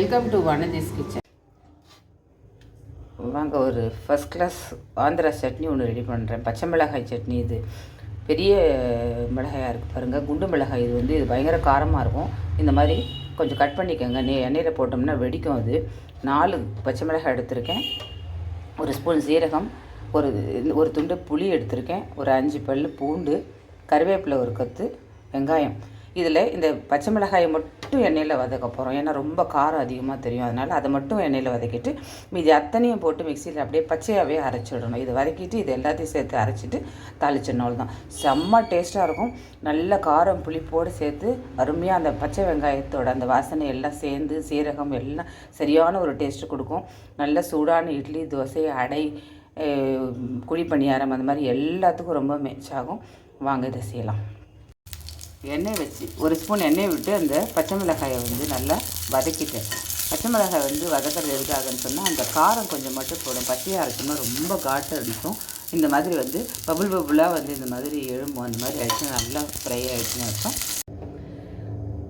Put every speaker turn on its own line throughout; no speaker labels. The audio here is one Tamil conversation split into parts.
Welcome to வனஜிஸ் kitchen. வாங்க, ஒரு ஃபஸ்ட் கிளாஸ் ஆந்திரா சட்னி ஒன்று ரெடி பண்ணுறேன். பச்சை மிளகாய் சட்னி. இது பெரிய மிளகாயாக இருக்குது பாருங்கள், குண்டு மிளகாய். இது பயங்கர காரமாக இருக்கும். இந்த மாதிரி கொஞ்சம் கட் பண்ணிக்கோங்க. எண்ணெயில் போட்டோம்னா வெடிக்கும். அது 4 பச்சை மிளகாய் எடுத்திருக்கேன், ஒரு ஸ்பூன் சீரகம், ஒரு துண்டு புளி எடுத்திருக்கேன், ஒரு 5 பல் பூண்டு, கருவேப்பிலை ஒரு கொத்து, வெங்காயம். இதில் இந்த பச்சை மிளகாயை மட்டும் எண்ணெயில் வதக்க போகிறோம். ஏன்னா ரொம்ப காரம் அதிகமாக தெரியும். அதனால் அதை மட்டும் எண்ணெயில் வதக்கிட்டு மீதி அத்தனையும் போட்டு மிக்சியில் அப்படியே பச்சையாகவே அரைச்சிடணும். இது வதக்கிட்டு இது எல்லாத்தையும் சேர்த்து அரைச்சிட்டு தாளிச்சிடணும் தான். செம்ம டேஸ்ட்டாக இருக்கும். நல்ல காரம் புளிப்போடு சேர்த்து அருமையாக அந்த பச்சை வெங்காயத்தோட அந்த வாசனை எல்லாம் சேர்ந்து சீரகம் எல்லாம் சரியான ஒரு டேஸ்ட்டு கொடுக்கும். நல்ல சூடான இட்லி, தோசை, அடை, குழி பணியாரம் அந்த மாதிரி எல்லாத்துக்கும் ரொம்ப மேட்சாகும். வாங்க இதை செய்யலாம். எண்ணெய் வச்சு ஒரு ஸ்பூன் எண்ணெய் விட்டு அந்த பச்சை மிளகாயை நல்லா வதக்கிட்டேன். பச்சை மிளகாய் வதக்கிறது எதுக்காகன்னு சொன்னால் அந்த காரம் கொஞ்சம் மட்டும் போடும். பச்சையாக அரைச்சோம்னா ரொம்ப காட்டு அடிக்கும். இந்த மாதிரி பபுளாக இந்த மாதிரி எழும்பும். அந்த மாதிரி ஆகிடுச்சு, நல்லா ஃப்ரை ஆகிடுச்சுன்னு அர்த்தம்.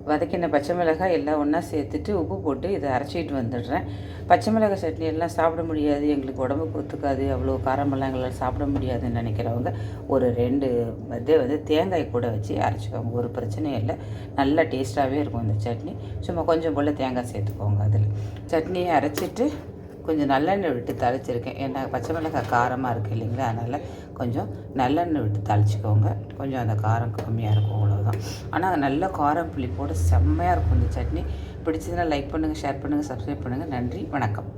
வதக்கின பச்சை மிளகாய் எல்லாம் ஒன்றா சேர்த்துட்டு உப்பு போட்டு இதை அரைச்சிட்டு வந்துடுறேன். பச்சை மிளகாய் சட்னி எல்லாம் சாப்பிட முடியாது, எங்களுக்கு உடம்புக்கு ஒத்துக்காது, அவ்வளோ காரமெல்லாம் எங்களால் சாப்பிட முடியாதுன்னு நினைக்கிறவங்க ஒரு 2 தேங்காய் கூட வச்சு அரைச்சிக்கோங்க. ஒரு பிரச்சனையும் இல்லை, நல்லா டேஸ்ட்டாகவே இருக்கும் இந்த சட்னி. சும்மா கொஞ்சம் போல் தேங்காய் சேர்த்துக்கோங்க. அதில் சட்னியை அரைச்சிட்டு கொஞ்சம் நல்லெண்ணெய் விட்டு தாளிச்சிருக்கேன். ஏன்னா பச்சை மிளகாய் காரமாக இருக்குது இல்லைங்களா, அதனால் கொஞ்சம் நல்லெண்ணெய் விட்டு தாளிச்சிக்கோங்க. கொஞ்சம் அந்த காரம் கம்மியாக இருக்கும், அவ்வளோதான். ஆனால் நல்ல காரம் புளிப்போடு செம்மையாக இருக்கும் இந்த சட்னி. பிடிச்சதுன்னா லைக் பண்ணுங்கள், ஷேர் பண்ணுங்கள், சப்ஸ்கிரைப் பண்ணுங்கள். நன்றி, வணக்கம்.